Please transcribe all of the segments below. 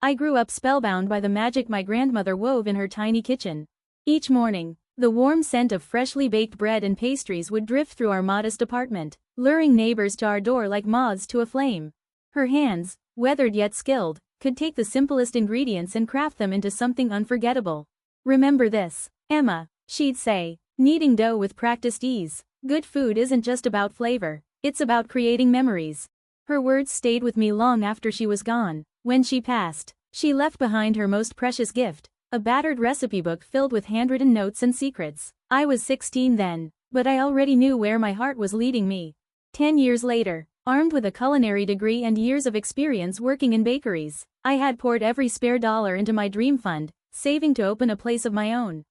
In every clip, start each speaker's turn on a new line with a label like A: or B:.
A: I grew up spellbound by the magic my grandmother wove in her tiny kitchen. Each morning, the warm scent of freshly baked bread and pastries would drift through our modest apartment, luring neighbors to our door like moths to a flame. Her hands, weathered yet skilled, could take the simplest ingredients and craft them into something unforgettable. "Remember this, Emma," she'd say, kneading dough with practiced ease. "Good food isn't just about flavor, it's about creating memories." Her words stayed with me long after she was gone. When she passed, she left behind her most precious gift, a battered recipe book filled with handwritten notes and secrets. I was 16 then, but I already knew where my heart was leading me. 10 years later, armed with a culinary degree and years of experience working in bakeries, I had poured every spare dollar into my dream fund, saving to open a place of my own.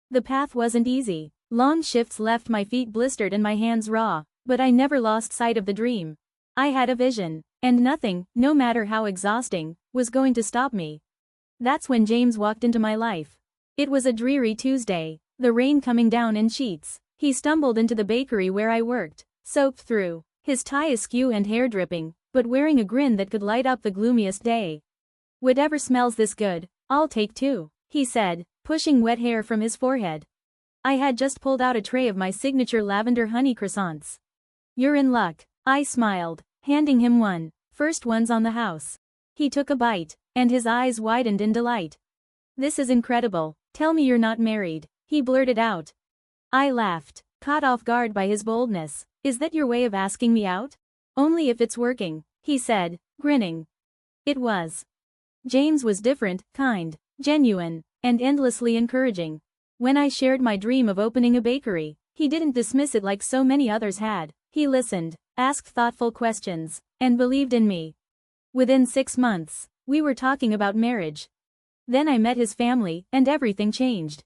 A: The path wasn't easy. Long shifts left my feet blistered and my hands raw, but I never lost sight of the dream. I had a vision, and nothing, no matter how exhausting, was going to stop me. That's when James walked into my life. It was a dreary Tuesday, the rain coming down in sheets. He stumbled into the bakery where I worked, soaked through, his tie askew and hair dripping, but wearing a grin that could light up the gloomiest day. "Whatever smells this good, I'll take two," he said, pushing wet hair from his forehead. I had just pulled out a tray of my signature lavender honey croissants. "You're in luck," I smiled, handing him one. "First one's on the house." He took a bite, and his eyes widened in delight. "This is incredible. Tell me you're not married," he blurted out. I laughed, caught off guard by his boldness. "Is that your way of asking me out?" "Only if it's working," he said, grinning. It was. James was different, kind, genuine, and endlessly encouraging. When I shared my dream of opening a bakery, he didn't dismiss it like so many others had. He listened, asked thoughtful questions, and believed in me. Within 6 months, we were talking about marriage. Then I met his family, and everything changed.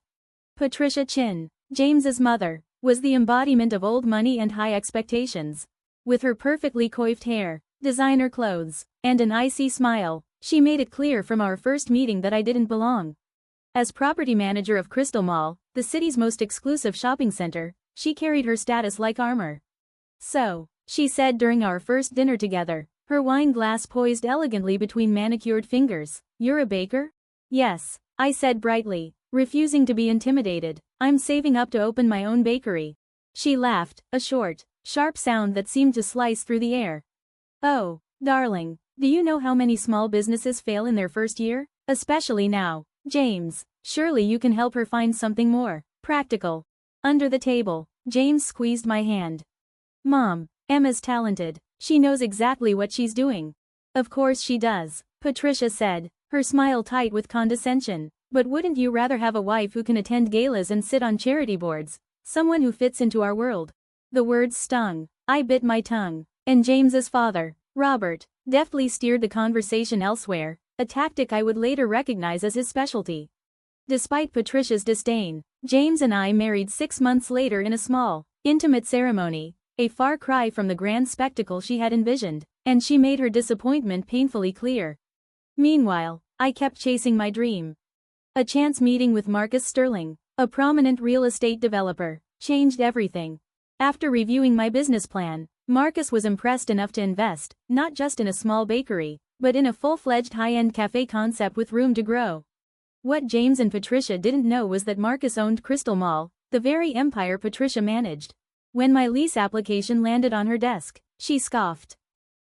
A: Patricia Chin, James's mother, was the embodiment of old money and high expectations. With her perfectly coiffed hair, designer clothes, and an icy smile, she made it clear from our first meeting that I didn't belong. As property manager of Crystal Mall, the city's most exclusive shopping center, she carried her status like armor. "So," she said during our first dinner together, her wine glass poised elegantly between manicured fingers, "you're a baker?" "Yes," I said brightly, refusing to be intimidated. "I'm saving up to open my own bakery." She laughed, a short, sharp sound that seemed to slice through the air. "Oh, darling, do you know how many small businesses fail in their first year? Especially now, James. Surely you can help her find something more practical." Under the table, James squeezed my hand. "Mom, Emma's talented. She knows exactly what she's doing." "Of course she does," Patricia said, her smile tight with condescension. "But wouldn't you rather have a wife who can attend galas and sit on charity boards? Someone who fits into our world?" The words stung. I bit my tongue. And James's father, Robert, deftly steered the conversation elsewhere, a tactic I would later recognize as his specialty. Despite Patricia's disdain, James and I married 6 months later in a small, intimate ceremony, a far cry from the grand spectacle she had envisioned, and she made her disappointment painfully clear. Meanwhile, I kept chasing my dream. A chance meeting with Marcus Sterling, a prominent real estate developer, changed everything. After reviewing my business plan, Marcus was impressed enough to invest, not just in a small bakery, but in a full-fledged high-end cafe concept with room to grow. What James and Patricia didn't know was that Marcus owned Crystal Mall, the very empire Patricia managed. When my lease application landed on her desk, she scoffed.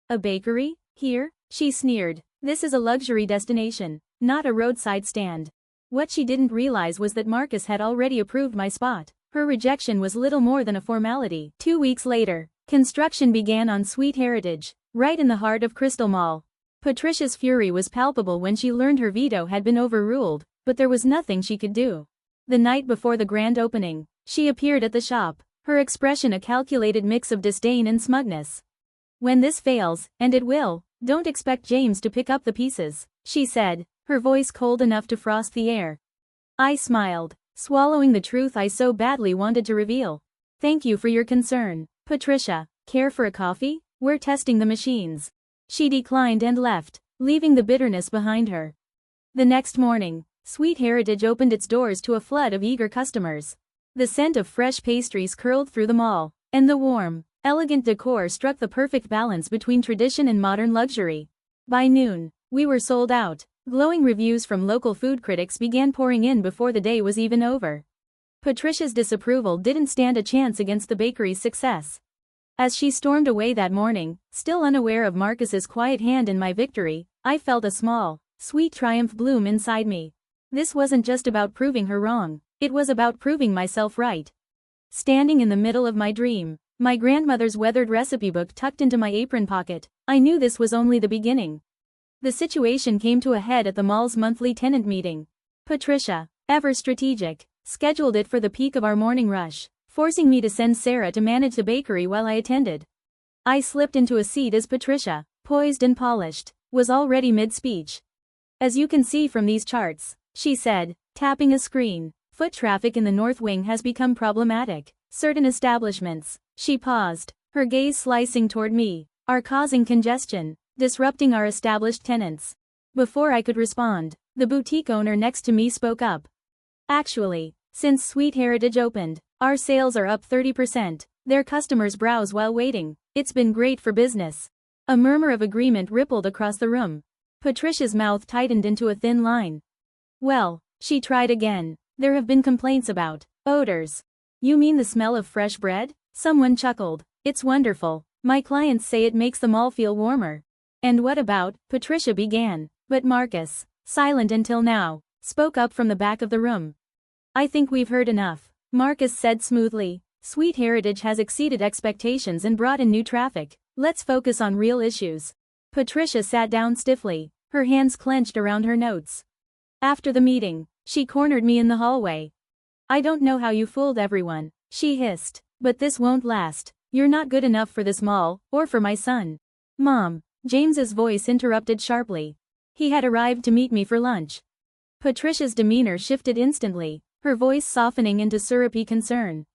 A: "A bakery? Here?" she sneered. "This is a luxury destination, not a roadside stand." What she didn't realize was that Marcus had already approved my spot. Her rejection was little more than a formality. 2 weeks later, construction began on Sweet Heritage, right in the heart of Crystal Mall. Patricia's fury was palpable when she learned her veto had been overruled, but there was nothing she could do. The night before the grand opening, she appeared at the shop, her expression a calculated mix of disdain and smugness. "When this fails, and it will, don't expect James to pick up the pieces," she said, her voice cold enough to frost the air. I smiled, swallowing the truth I so badly wanted to reveal. "Thank you for your concern, Patricia. Care for a coffee? We're testing the machines." She declined and left, leaving the bitterness behind her. The next morning, Sweet Heritage opened its doors to a flood of eager customers. The scent of fresh pastries curled through the mall, and the warm, elegant decor struck the perfect balance between tradition and modern luxury. By noon, we were sold out, Glowing reviews from local food critics began pouring in before the day was even over. Patricia's disapproval didn't stand a chance against the bakery's success. As she stormed away that morning, still unaware of Marcus's quiet hand in my victory, I felt a small, sweet triumph bloom inside me. This wasn't just about proving her wrong, it was about proving myself right. Standing in the middle of my dream, my grandmother's weathered recipe book tucked into my apron pocket, I knew this was only the beginning. The situation came to a head at the mall's monthly tenant meeting. Patricia, ever strategic, scheduled it for the peak of our morning rush, forcing me to send Sarah to manage the bakery while I attended. I slipped into a seat as Patricia, poised and polished, was already mid-speech. As you can see from these charts, she said, tapping a screen, foot traffic in the north wing has become problematic. Certain establishments, she paused, her gaze slicing toward me, are causing congestion, disrupting our established tenants. Before I could respond, the boutique owner next to me spoke up. Actually, since Sweet Heritage opened, our sales are up 30%, their customers browse while waiting, it's been great for business. A murmur of agreement rippled across the room. Patricia's mouth tightened into a thin line. Well, she tried again, there have been complaints about odors. You mean the smell of fresh bread? Someone chuckled. It's wonderful, my clients say it makes them all feel warmer. And what about, Patricia began, but Marcus, silent until now, spoke up from the back of the room. I think we've heard enough, Marcus said smoothly. Sweet Heritage has exceeded expectations and brought in new traffic, let's focus on real issues. Patricia sat down stiffly, her hands clenched around her notes. After the meeting, she cornered me in the hallway. I don't know how you fooled everyone, she hissed, but this won't last. You're not good enough for this mall, or for my son. Mom, James's voice interrupted sharply. He had arrived to meet me for lunch. Patricia's demeanor shifted instantly, her voice softening into syrupy concern.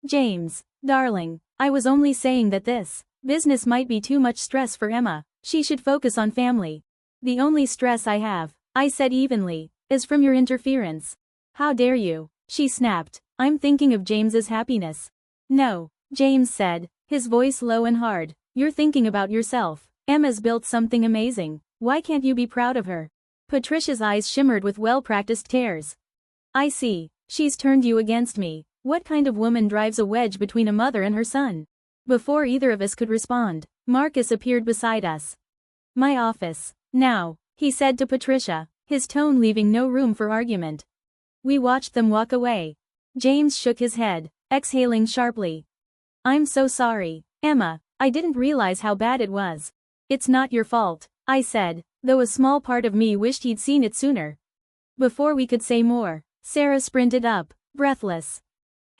A: James, darling, I was only saying that this business might be too much stress for Emma, she should focus on family. The only stress I have, I said evenly, is from your interference. How dare you, she snapped, I'm thinking of James's happiness. No, James said, his voice low and hard, you're thinking about yourself. Emma's built something amazing, why can't you be proud of her? Patricia's eyes shimmered with well-practiced tears. I see, she's turned you against me. What kind of woman drives a wedge between a mother and her son? Before either of us could respond, Marcus appeared beside us. My office, now, he said to Patricia, his tone leaving no room for argument. We watched them walk away. James shook his head, exhaling sharply. I'm so sorry, Emma, I didn't realize how bad it was. It's not your fault, I said, though a small part of me wished he'd seen it sooner. Before we could say more, Sarah sprinted up, breathless.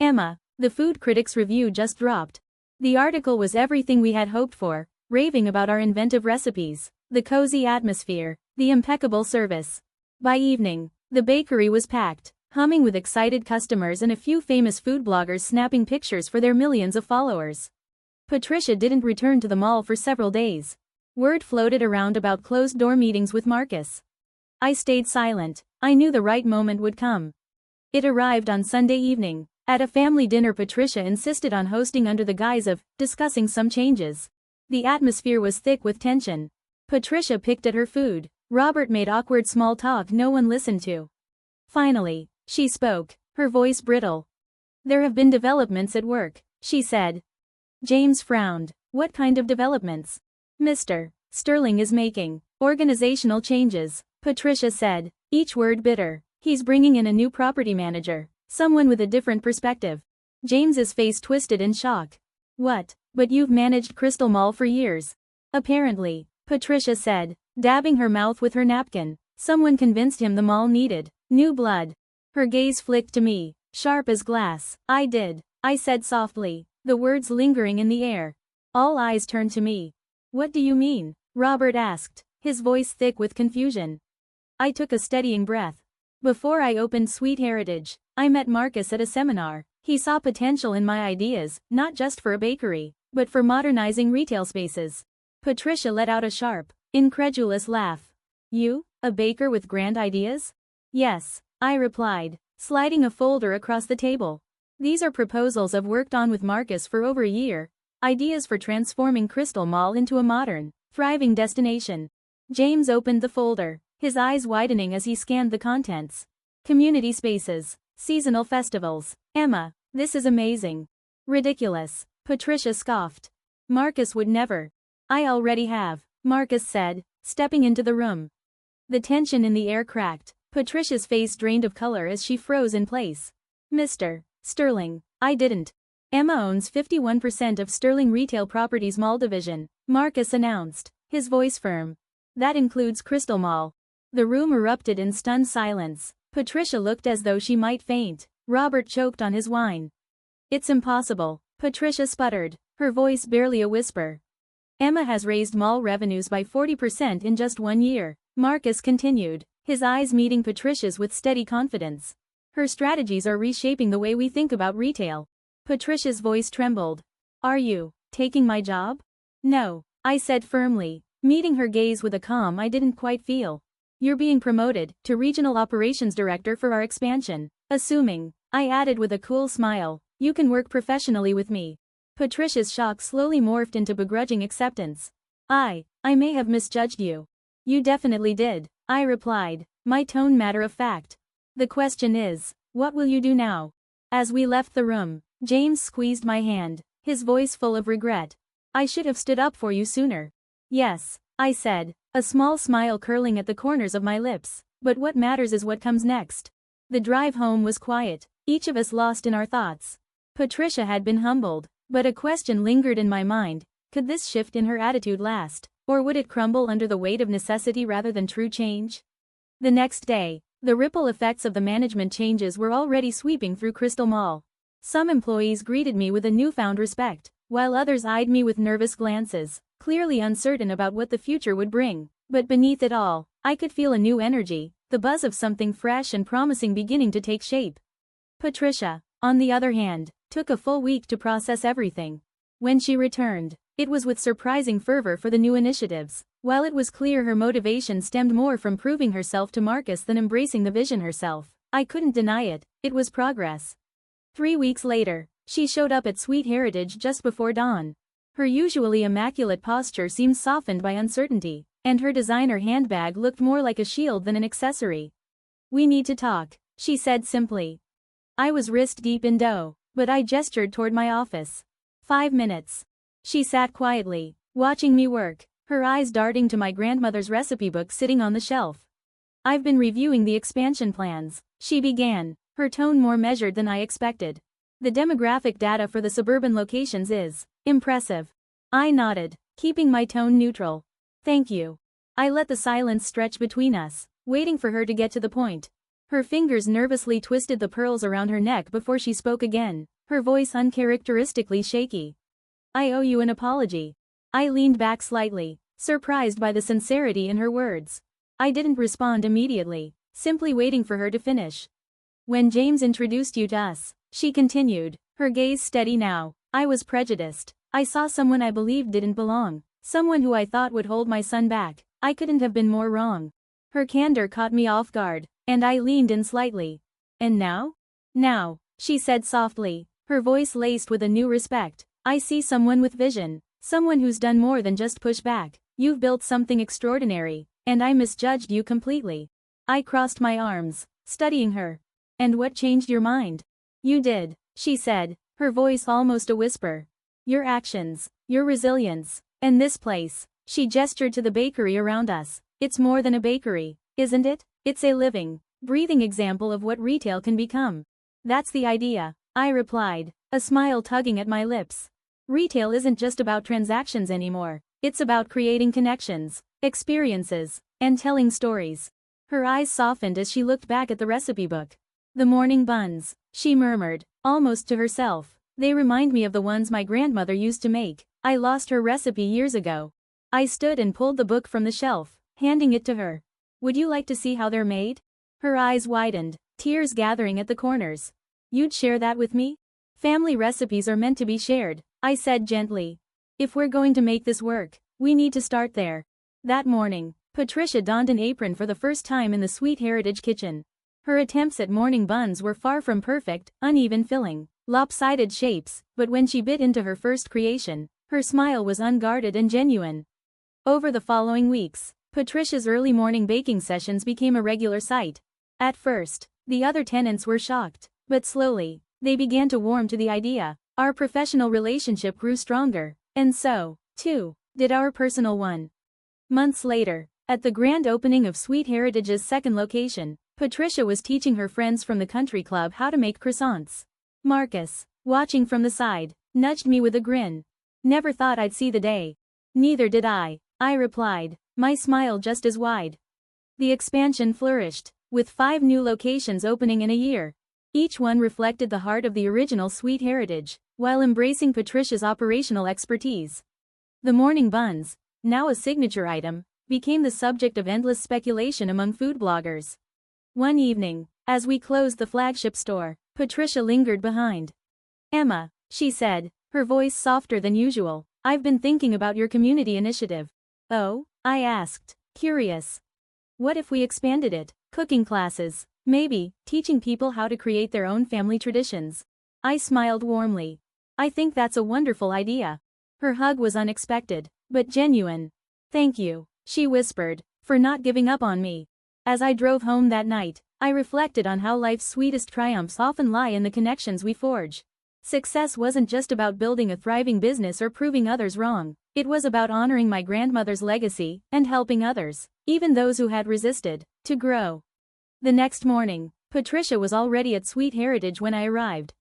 A: Emma, the food critic's review just dropped. The article was everything we had hoped for, raving about our inventive recipes, the cozy atmosphere, the impeccable service. By evening, the bakery was packed, humming with excited customers and a few famous food bloggers snapping pictures for their millions of followers. Patricia didn't return to the mall for several days. Word floated around about closed-door meetings with Marcus. I stayed silent, I knew the right moment would come. It arrived on Sunday evening. At a family dinner Patricia insisted on hosting under the guise of discussing some changes. The atmosphere was thick with tension. Patricia picked at her food. Robert made awkward small talk no one listened to. Finally, she spoke, her voice brittle. There have been developments at work, she said. James frowned. What kind of developments? Mr. Sterling is making organizational changes, Patricia said, each word bitter. He's bringing in a new property manager, someone with a different perspective. James's face twisted in shock. What? But you've managed Crystal Mall for years. Apparently, Patricia said, dabbing her mouth with her napkin. Someone convinced him the mall needed new blood. Her gaze flicked to me, sharp as glass. I did, I said softly, the words lingering in the air. All eyes turned to me. What do you mean? Robert asked, his voice thick with confusion. I took a steadying breath. Before I opened Sweet Heritage, I met Marcus at a seminar. He saw potential in my ideas, not just for a bakery, but for modernizing retail spaces. Patricia let out a sharp, incredulous laugh. You, a baker with grand ideas? Yes, I replied, sliding a folder across the table. These are proposals I've worked on with Marcus for over a year. Ideas for transforming Crystal Mall into a modern, thriving destination. James opened the folder, his eyes widening as he scanned the contents. Community spaces. Seasonal festivals. Emma, this is amazing. Ridiculous. Patricia scoffed. Marcus would never. I already have, Marcus said, stepping into the room. The tension in the air cracked. Patricia's face drained of color as she froze in place. Mr. Sterling, I didn't. Emma owns 51% of Sterling Retail Properties Mall Division, Marcus announced, his voice firm. That includes Crystal Mall. The room erupted in stunned silence. Patricia looked as though she might faint. Robert choked on his wine. It's impossible, Patricia sputtered, her voice barely a whisper. Emma has raised mall revenues by 40% in just 1 year, Marcus continued, his eyes meeting Patricia's with steady confidence. Her strategies are reshaping the way we think about retail. Patricia's voice trembled. Are you taking my job? No, I said firmly, meeting her gaze with a calm I didn't quite feel. You're being promoted to Regional Operations Director for our expansion, assuming, I added with a cool smile, you can work professionally with me. Patricia's shock slowly morphed into begrudging acceptance. I may have misjudged you. You definitely did, I replied, my tone matter of fact. The question is, what will you do now? As we left the room, James squeezed my hand, his voice full of regret. I should have stood up for you sooner. Yes, I said, a small smile curling at the corners of my lips, but what matters is what comes next. The drive home was quiet, each of us lost in our thoughts. Patricia had been humbled, but a question lingered in my mind, could this shift in her attitude last, or would it crumble under the weight of necessity rather than true change? The next day, the ripple effects of the management changes were already sweeping through Crystal Mall. Some employees greeted me with a newfound respect, while others eyed me with nervous glances, clearly uncertain about what the future would bring. But beneath it all, I could feel a new energy, the buzz of something fresh and promising beginning to take shape. Patricia, on the other hand, took a full week to process everything. When she returned, it was with surprising fervor for the new initiatives. While it was clear her motivation stemmed more from proving herself to Marcus than embracing the vision herself, I couldn't deny it, it was progress. 3 weeks later, she showed up at Sweet Heritage just before dawn. Her usually immaculate posture seemed softened by uncertainty, and her designer handbag looked more like a shield than an accessory. We need to talk, she said simply. I was wrist-deep in dough, but I gestured toward my office. 5 minutes. She sat quietly, watching me work, her eyes darting to my grandmother's recipe book sitting on the shelf. I've been reviewing the expansion plans, she began, her tone more measured than I expected. The demographic data for the suburban locations is impressive. I nodded, keeping my tone neutral. Thank you. I let the silence stretch between us, waiting for her to get to the point. Her fingers nervously twisted the pearls around her neck before she spoke again, her voice uncharacteristically shaky. I owe you an apology. I leaned back slightly, surprised by the sincerity in her words. I didn't respond immediately, simply waiting for her to finish. When James introduced you to us, she continued, her gaze steady now, I was prejudiced. I saw someone I believed didn't belong, someone who I thought would hold my son back. I couldn't have been more wrong. Her candor caught me off guard, and I leaned in slightly. And now? Now, she said softly, her voice laced with a new respect. I see someone with vision, someone who's done more than just push back. You've built something extraordinary, and I misjudged you completely. I crossed my arms, studying her. And what changed your mind? You did, she said, her voice almost a whisper. Your actions, your resilience, and this place. She gestured to the bakery around us. It's more than a bakery, isn't it? It's a living, breathing example of what retail can become. That's the idea, I replied, a smile tugging at my lips. Retail isn't just about transactions anymore, it's about creating connections, experiences, and telling stories. Her eyes softened as she looked back at the recipe book. The morning buns, she murmured, almost to herself. They remind me of the ones my grandmother used to make. I lost her recipe years ago. I stood and pulled the book from the shelf, handing it to her. Would you like to see how they're made? Her eyes widened, tears gathering at the corners. You'd share that with me? Family recipes are meant to be shared, I said gently. If we're going to make this work, we need to start there. That morning, Patricia donned an apron for the first time in the Sweet Heritage kitchen. Her attempts at morning buns were far from perfect, uneven filling, lopsided shapes, but when she bit into her first creation, her smile was unguarded and genuine. Over the following weeks, Patricia's early morning baking sessions became a regular sight. At first, the other tenants were shocked, but slowly, they began to warm to the idea. Our professional relationship grew stronger, and so, too, did our personal one. Months later, at the grand opening of Sweet Heritage's second location, Patricia was teaching her friends from the country club how to make croissants. Marcus, watching from the side, nudged me with a grin. Never thought I'd see the day. Neither did I replied, my smile just as wide. The expansion flourished, with 5 new locations opening in a year. Each one reflected the heart of the original Sweet Heritage, while embracing Patricia's operational expertise. The morning buns, now a signature item, became the subject of endless speculation among food bloggers. One evening, as we closed the flagship store, Patricia lingered behind. Emma, she said, her voice softer than usual, I've been thinking about your community initiative. Oh? I asked, curious. What if we expanded it? Cooking classes, maybe, teaching people how to create their own family traditions. I smiled warmly. I think that's a wonderful idea. Her hug was unexpected, but genuine. Thank you, she whispered, for not giving up on me. As I drove home that night, I reflected on how life's sweetest triumphs often lie in the connections we forge. Success wasn't just about building a thriving business or proving others wrong. It was about honoring my grandmother's legacy and helping others, even those who had resisted, to grow. The next morning, Patricia was already at Sweet Heritage when I arrived.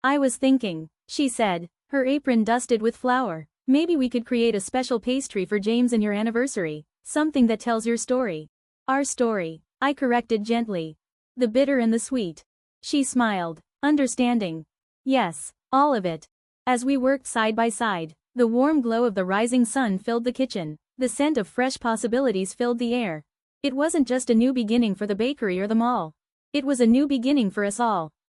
A: I was thinking, she said, her apron dusted with flour, maybe we could create a special pastry for James and your anniversary, something that tells your story. Our story, I corrected gently. The bitter and the sweet. She smiled, understanding. Yes, all of it. As we worked side by side, the warm glow of the rising sun filled the kitchen, the scent of fresh possibilities filled the air. It wasn't just a new beginning for the bakery or the mall. It was a new beginning for us all.